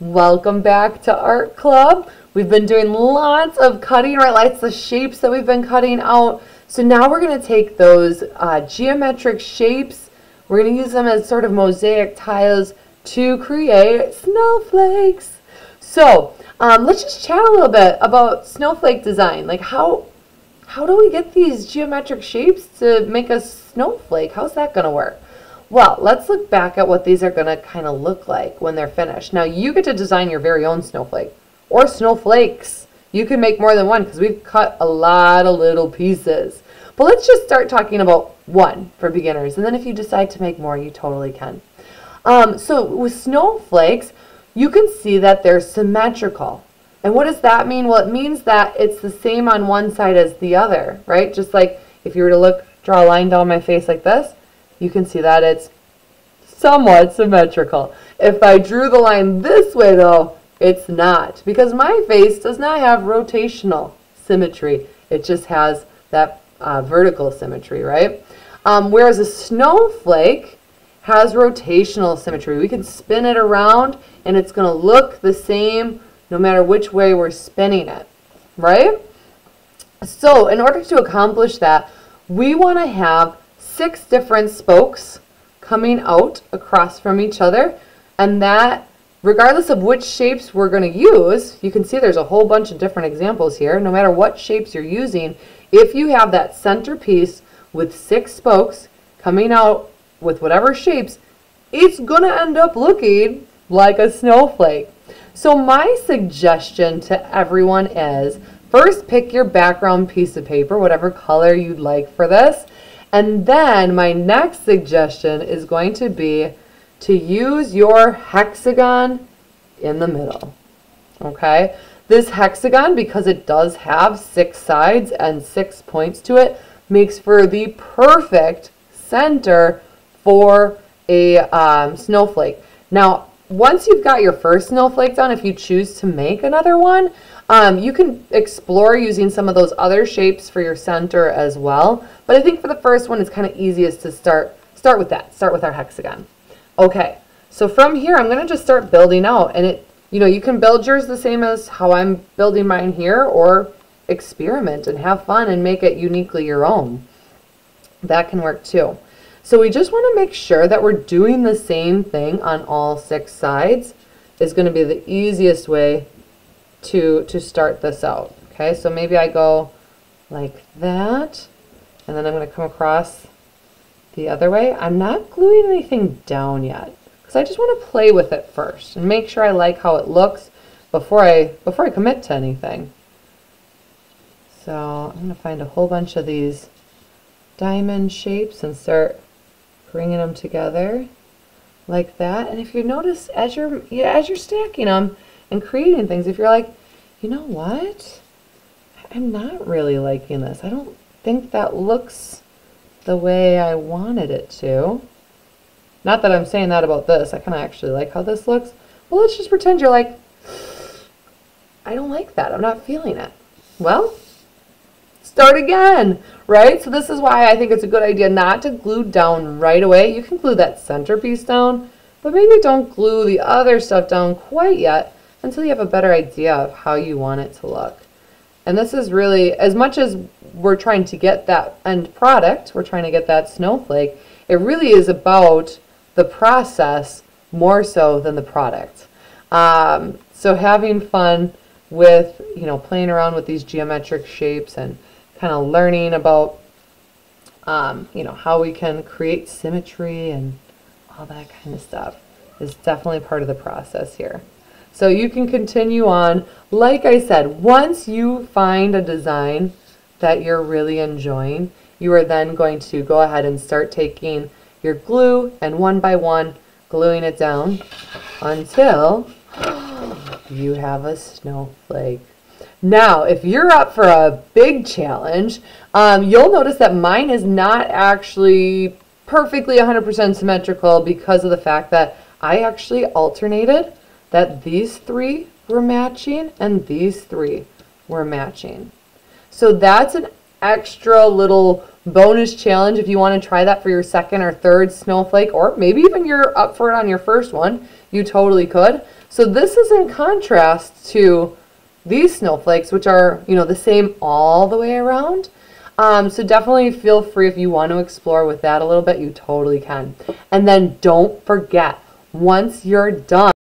Welcome back to Art Club. We've been doing lots of cutting, right? Like the shapes that we've been cutting out. So now we're going to take those geometric shapes. We're going to use them as sort of mosaic tiles to create snowflakes. So let's just chat a little bit about snowflake design. Like how do we get these geometric shapes to make a snowflake? How's that going to work? Well, let's look back at what these are going to kind of look like when they're finished. Now, you get to design your very own snowflake or snowflakes. You can make more than one because we've cut a lot of little pieces. But let's just start talking about one for beginners. And then if you decide to make more, you totally can. So with snowflakes, you can see that they're symmetrical. And what does that mean? Well, it means that it's the same on one side as the other, right? Just like if you were to draw a line down my face like this, you can see that it's somewhat symmetrical. If I drew the line this way, though, it's not, because my face does not have rotational symmetry. It just has that vertical symmetry, right? Whereas a snowflake has rotational symmetry. We can spin it around, and it's going to look the same no matter which way we're spinning it, right? So in order to accomplish that, we want to have 6 different spokes coming out across from each other, and that regardless of which shapes we're going to use, you can see there's a whole bunch of different examples here. No matter what shapes you're using, if you have that center piece with 6 spokes coming out with whatever shapes, it's going to end up looking like a snowflake. So my suggestion to everyone is first pick your background piece of paper, whatever color you'd like for this. And then my next suggestion is going to be to use your hexagon in the middle. Okay? This hexagon, because it does have 6 sides and 6 points to it, makes for the perfect center for a snowflake. Now, once you've got your first snowflake done, if you choose to make another one, you can explore using some of those other shapes for your center as well. But I think for the first one, it's kind of easiest to start with that. Start with our hexagon. Okay, so from here, I'm going to just start building out. And you can build yours the same as how I'm building mine here, or experiment and have fun and make it uniquely your own. That can work too. So we just want to make sure that we're doing the same thing on all 6 sides. Is going to be the easiest way to start this out. Okay, so maybe I go like that, and then I'm going to come across the other way. I'm not gluing anything down yet because I just want to play with it first and make sure I like how it looks before I commit to anything. So I'm going to find a whole bunch of these diamond shapes and start bringing them together like that. And if you notice as you're stacking them and creating things, if you're like, you know what, I'm not really liking this, I don't think that looks the way I wanted it to. Not that I'm saying that about this, I kind of actually like how this looks. Well, let's just pretend you're like, I don't like that, I'm not feeling it. Well, start again, right? So this is why I think it's a good idea not to glue down right away. You can glue that centerpiece down, but maybe don't glue the other stuff down quite yet until you have a better idea of how you want it to look. And this is really, as much as we're trying to get that end product, we're trying to get that snowflake, it really is about the process more so than the product. So having fun with, playing around with these geometric shapes and kind of learning about, how we can create symmetry and all that kind of stuff is definitely part of the process here. So you can continue on. Like I said, once you find a design that you're really enjoying, you are then going to go ahead and start taking your glue and one by one gluing it down until you have a snowflake. Now, if you're up for a big challenge, you'll notice that mine is not actually perfectly 100% symmetrical because of the fact that I actually alternated that these 3 were matching and these 3 were matching. So that's an extra little bonus challenge if you want to try that for your second or third snowflake, or maybe even you're up for it on your first one. You totally could. So this is in contrast to these snowflakes, which are, you know, the same all the way around. So definitely feel free if you want to explore with that a little bit, you totally can. And then don't forget, once you're done,